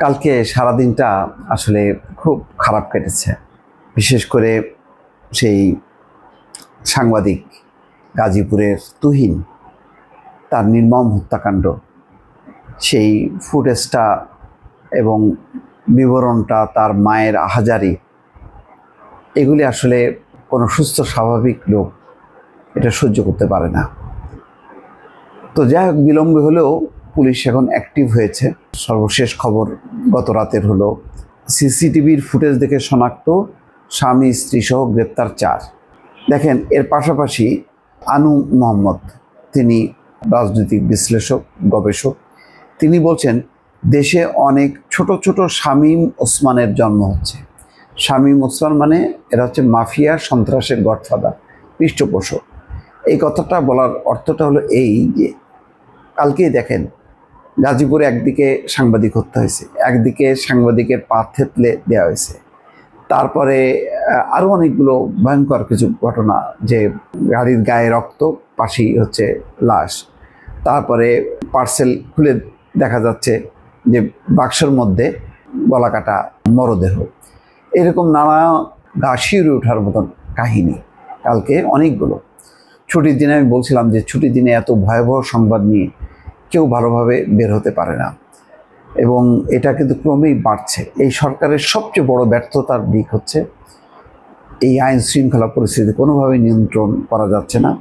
কালকে সারাদিনটা আসলে খুব খারাপ কেটেছে। বিশেষ করে সেই সাংবাদিক গাজীপুরের তুহিন, তার নির্মম হত্যাকাণ্ড, সেই ফুটেজটা এবং বিবরণটা, তার মায়ের আহাজারি, এগুলি আসলে কোনো সুস্থ স্বাভাবিক লোক এটা সহ্য করতে পারে না। তো যাই হোক, বিলম্বে হলেও পুলিশ এখন অ্যাক্টিভ হয়েছে। সর্বশেষ খবর গত রাতের হলো সিসিটিভির ফুটেজ দেখে শনাক্ত স্বামী স্ত্রী সহ গ্রেপ্তার 4। দেখেন, এর পাশাপাশি আনু মোহাম্মদ, তিনি রাজনৈতিক বিশ্লেষক, গবেষক, তিনি বলছেন দেশে অনেক ছোট ছোট শামীম ওসমানের জন্ম হচ্ছে। শামীম ওসমান মানে এরা হচ্ছে মাফিয়া সন্ত্রাসের গডফাদার, পৃষ্ঠপোষক। এই কথাটা বলার অর্থটা হলো এই যে কালকেই দেখেন গাজীপুরে একদিকে সাংবাদিক হত্যা হয়েছে, একদিকে সাংবাদিকের পা থেতলে দেওয়া হয়েছে, তারপরে আরও অনেকগুলো ভয়ঙ্কর কিছু ঘটনা, যে গাড়ির গায়ে রক্ত, পাশেই হচ্ছে লাশ, তারপরে পার্সেল খুলে দেখা যাচ্ছে যে বাক্সের মধ্যে গলাকাটা মরদেহ। এরকম নানা গা শিউরে ওঠার মতন কাহিনী কালকে অনেকগুলো। ছুটির দিনে আমি বলছিলাম যে ছুটির দিনে এত ভয়াবহ সংবাদ নিয়ে কেউ ভালোভাবে বের হতে পারে না, এবং এটা কিন্তু ক্রমেই বাড়ছে। এই সরকারের সবচেয়ে বড় ব্যর্থতার দিক হচ্ছে এই আইন শৃঙ্খলা পরিস্থিতি কোনোভাবেই নিয়ন্ত্রণ করা যাচ্ছে না।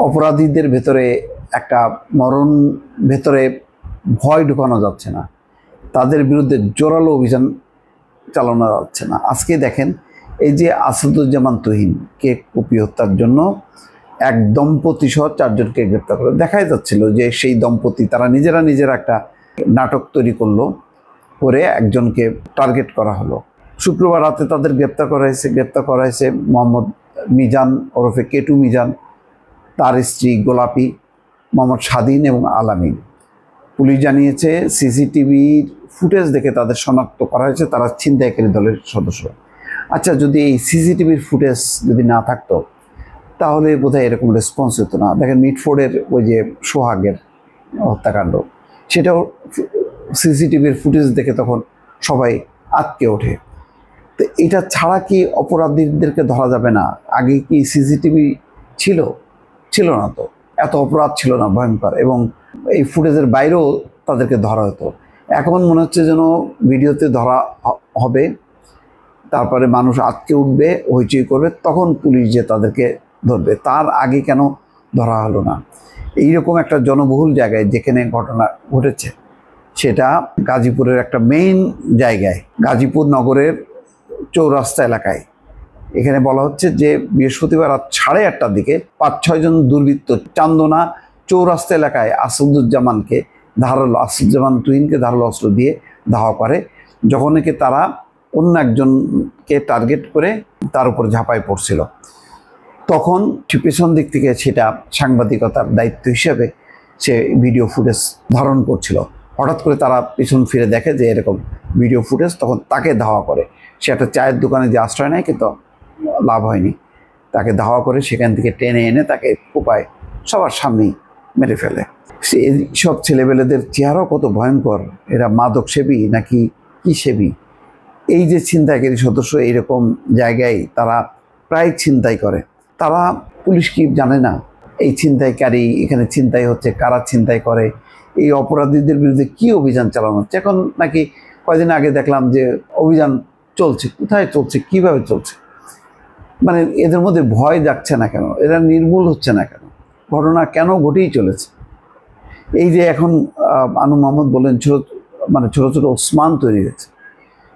অপরাধীদের ভেতরে একটা ভেতরে ভয় ঢুকানো যাচ্ছে না, তাদের বিরুদ্ধে জোরালো অভিযান চালানো যাচ্ছে না। আজকে দেখেন, এই যে আসাদুজ্জামান তুহিনকে কুপি হত্যার জন্য এক দম্পতি সহ 4 জনকে গ্রেপ্তার করে, দেখাই যাচ্ছিল যে সেই দম্পতি তারা নিজেরা একটা নাটক তৈরি করলো, করে একজনকে টার্গেট করা হলো। শুক্রবার রাতে তাদের গ্রেপ্তার করা হয়েছে মোহাম্মদ মিজান ওরফে কেটু মিজান, তার স্ত্রী গোলাপি, মোহাম্মদ স্বাধীন এবং আলামিন। পুলিশ জানিয়েছে সিসিটিভির ফুটেজ দেখে তাদের শনাক্ত করা হয়েছে, তারা ছিনতাইকারী দলের সদস্য। আচ্ছা, যদি এই সিসিটিভির ফুটেজ যদি না থাকতো তাহলে বোধহয় এরকম রেসপন্স হতো না। দেখেন, মিটফোর্ডের ওই যে সোহাগের হত্যাকাণ্ড, সেটাও সিসিটিভির ফুটেজ দেখে তখন সবাই আটকে ওঠে। তো এটা ছাড়া কি অপরাধীদেরকে ধরা যাবে না? আগে কি সিসিটিভি ছিল না, তো এত অপরাধ ছিল না ভয়ঙ্কর, এবং এই ফুটেজের বাইরেও তাদেরকে ধরা হতো। এখন মনে হচ্ছে যেন ভিডিওতে ধরা হবে, তারপরে মানুষ আটকে উঠবে, হইচই করবে, তখন পুলিশ যে তাদেরকে ধরবে। তার আগে কেন ধরা হলো না? এইরকম একটা জনবহুল জায়গায় যেখানে ঘটনা ঘটেছে, সেটা গাজীপুরের একটা মেইন জায়গায়, গাজীপুর নগরের চৌরাস্তা এলাকায়। এখানে বলা হচ্ছে যে বৃহস্পতিবার রাত 8:30টার দিকে 5-6 জন দুর্বৃত্ত চান্দনা চৌরাস্তা এলাকায় আসাদুজ্জামান তুহিনকে ধারালো অস্ত্র দিয়ে ধাওয়া করে, যখন নাকি তারা অন্য একজনকে টার্গেট করে তার উপর ঝাঁপায় পড়ছিল। তখন পেছন দিক থেকে সেটা সাংবাদিকতার দায়িত্ব হিসেবে সে ভিডিও ফুটেজ ধারণ করছিল। হঠাৎ করে তারা পিছন ফিরে দেখে যে এরকম ভিডিও ফুটেজ, তখন তাকে ধাওয়া করে। সে একটা চায়ের দোকানে যে আশ্রয় নেয়, কিন্তু লাভ হয়নি, তাকে ধাওয়া করে সেখান থেকে টেনে এনে তাকে কোপায় সবার সামনেই মেরে ফেলে। এই সব ছেলেবেলেদের চেহারাও কত ভয়ঙ্কর, এরা মাদক সেবী নাকি কি সেবী? এই যে ছিনতাইকারী সদস্য, এইরকম জায়গায় তারা প্রায় ছিনতাই করে। তারা পুলিশ কি জানে না এই ছিনতাইকারী, এখানে ছিনতাই হচ্ছে, কারা ছিনতাই করে, এই অপরাধীদের বিরুদ্ধে কি অভিযান চালানো হচ্ছে? এখন নাকি কয়েকদিন আগে দেখলাম যে অভিযান চলছে। কোথায় চলছে, কিভাবে চলছে? মানে এদের মধ্যে ভয় যাচ্ছে না কেন? এরা নির্মূল হচ্ছে না কেন? ঘটনা কেন ঘটেই চলেছে? এই যে এখন আনু মোহাম্মদ বললেন ছোট ছোট ওসমান তৈরি হয়েছে।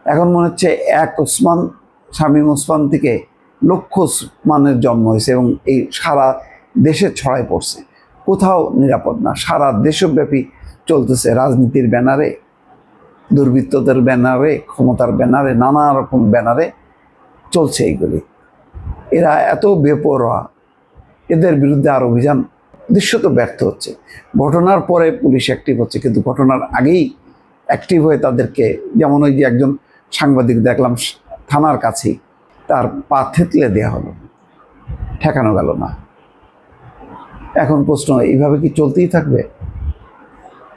এখন মনে হচ্ছে এক ওসমান, শামীম ওসমান থেকে লক্ষ ওসমানের জন্ম হয়েছে, এবং এই সারা দেশে ছড়াই পড়ছে। কোথাও নিরাপদ না, সারা দেশব্যাপী চলতেছে রাজনীতির ব্যানারে, দুর্বৃত্তদের ব্যানারে, ক্ষমতার ব্যানারে, নানা রকম ব্যানারে চলছে এইগুলি। এরা এত বেপরোয়া, এদের বিরুদ্ধে আর অভিযান দৃশ্যত ব্যর্থ হচ্ছে। ঘটনার পরে পুলিশ অ্যাক্টিভ হচ্ছে, কিন্তু ঘটনার আগেই অ্যাক্টিভ হয়ে তাদেরকে, যেমন ওই যে একজন সাংবাদিক দেখলাম থানার কাছেই, তার পা থেতলে দেওয়া হলো, ঠেকানো গেল না। এখন প্রশ্ন, এইভাবে কি চলতেই থাকবে?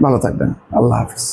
ভালো থাকবেন, আল্লাহ হাফিজ।